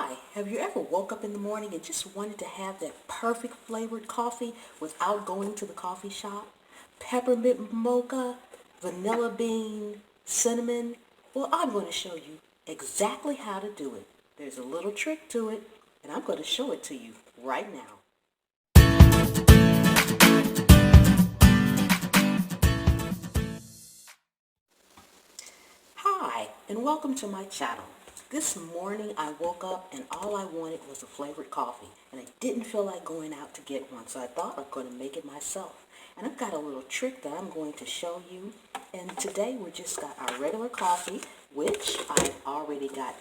Hi, have you ever woke up in the morning and just wanted to have that perfect flavored coffee without going to the coffee shop? Peppermint mocha, vanilla bean, cinnamon? Well, I'm going to show you exactly how to do it. There's a little trick to it, and I'm going to show it to you right now. Hi, and welcome to my channel. This morning I woke up and all I wanted was a flavored coffee, and I didn't feel like going out to get one, so I thought I'm going to make it myself. And I've got a little trick that I'm going to show you. And today we just got our regular coffee, which I've already got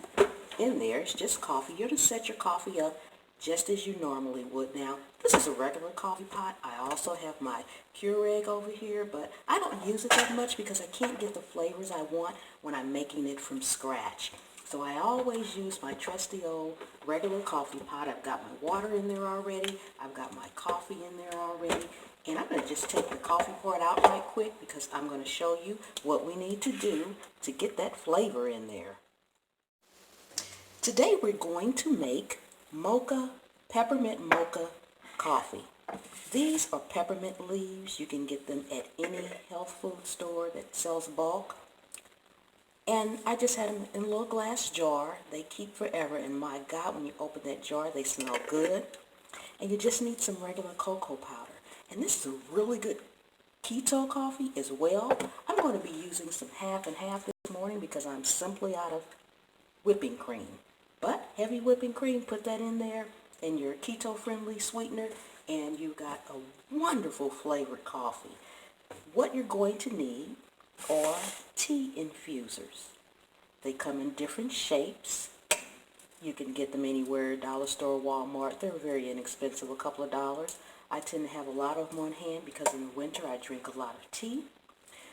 in there. It's just coffee. You're to set your coffee up just as you normally would. Now, this is a regular coffee pot. I also have my Keurig over here, but I don't use it that much because I can't get the flavors I want when I'm making it from scratch. So I always use my trusty old regular coffee pot. I've got my water in there already. I've got my coffee in there already. And I'm going to just take the coffee part out right quick because I'm going to show you what we need to do to get that flavor in there. Today we're going to make peppermint mocha coffee. These are peppermint leaves. You can get them at any health food store that sells bulk. And I just had them in a little glass jar. They keep forever, and my God, when you open that jar, they smell good. And you just need some regular cocoa powder. And this is a really good keto coffee as well. I'm going to be using some half and half this morning because I'm simply out of whipping cream. But heavy whipping cream, put that in there, and your keto-friendly sweetener, and you've got a wonderful flavored coffee. What you're going to need are tea infusers. They come in different shapes. You can get them anywhere, dollar store, Walmart. They're very inexpensive, a couple of dollars. I tend to have a lot of them on hand because in the winter I drink a lot of tea.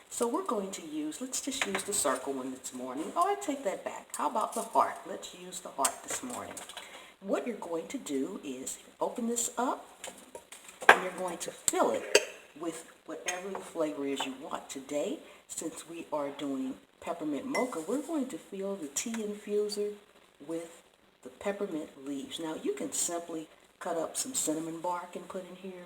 So we're going to let's just use the circle one this morning. Oh, I take that back. How about the heart? Let's use the heart this morning. What you're going to do is open this up and you're going to fill it with whatever the flavor is you want. Today, since we are doing peppermint mocha, we're going to fill the tea infuser with the peppermint leaves. Now, you can simply cut up some cinnamon bark and put in here.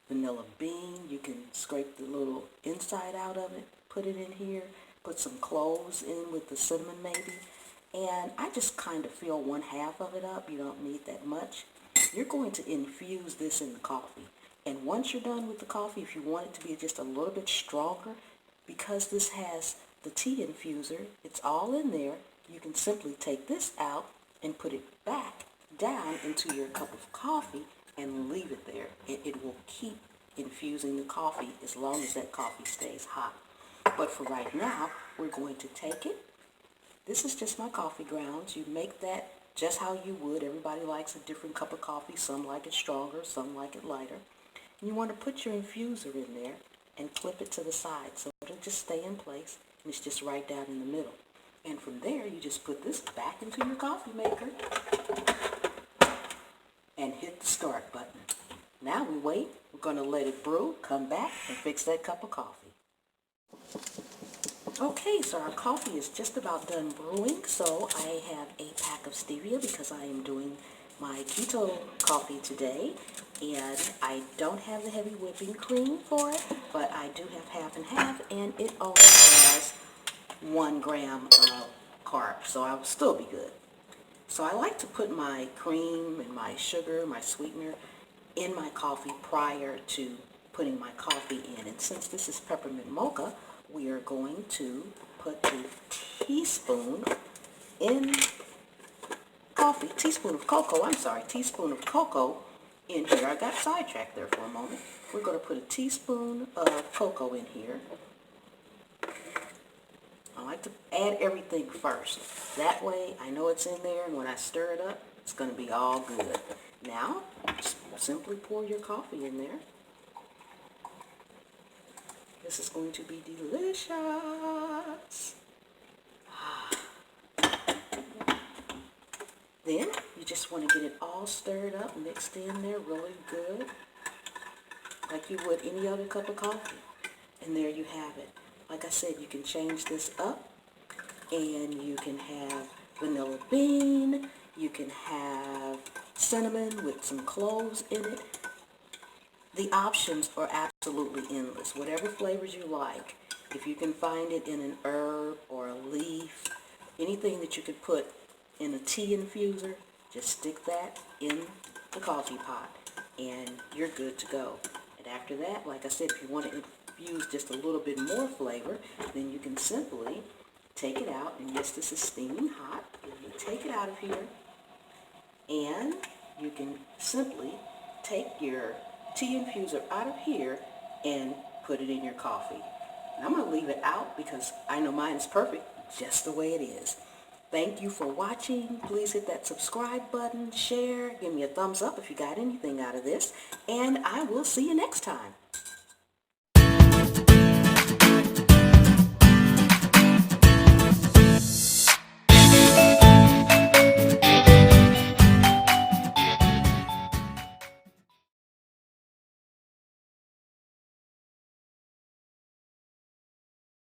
Vanilla bean, you can scrape the little inside out of it, put it in here, put some cloves in with the cinnamon maybe. And I just kind of fill one half of it up. You don't need that much. You're going to infuse this in the coffee. And once you're done with the coffee, if you want it to be just a little bit stronger, because this has the tea infuser, it's all in there, you can simply take this out and put it back down into your cup of coffee and leave it there. It will keep infusing the coffee as long as that coffee stays hot. But for right now, we're going to take it. This is just my coffee grounds. You make that just how you would. Everybody likes a different cup of coffee. Some like it stronger, some like it lighter. And you want to put your infuser in there and clip it to the side so it'll just stay in place and it's just right down in the middle. And from there, you just put this back into your coffee maker and hit the start button. Now we wait. We're going to let it brew, come back, and fix that cup of coffee. Okay, so our coffee is just about done brewing, so I have a pack of stevia because I am doing my keto coffee today, and I don't have the heavy whipping cream for it, but I do have half and half, and it only has 1 gram of carbs, so I will still be good. So I like to put my cream and my sugar, my sweetener, in my coffee prior to putting my coffee in. And since this is peppermint mocha, we are going to put a teaspoon of cocoa in here. I got sidetracked there for a moment. We're going to put a teaspoon of cocoa in here. I like to add everything first. That way I know it's in there, and when I stir it up, it's going to be all good. Now, just simply pour your coffee in there. This is going to be delicious. Then, you just want to get it all stirred up, mixed in there really good, like you would any other cup of coffee. And there you have it. Like I said, you can change this up, and you can have vanilla bean, You can have cinnamon with some cloves in it. The options are absolutely endless. Whatever flavors you like. If you can find it in an herb or a leaf, anything that you could put in a tea infuser, just stick that in the coffee pot and you're good to go. And after that, like I said, if you want to infuse just a little bit more flavor, then you can simply take it out, and yes, this is steaming hot. You take it out of here, and you can simply take your tea infuser out of here and put it in your coffee. And I'm going to leave it out because I know mine is perfect just the way it is. Thank you for watching. Please hit that subscribe button, share, give me a thumbs up if you got anything out of this, and I will see you next time.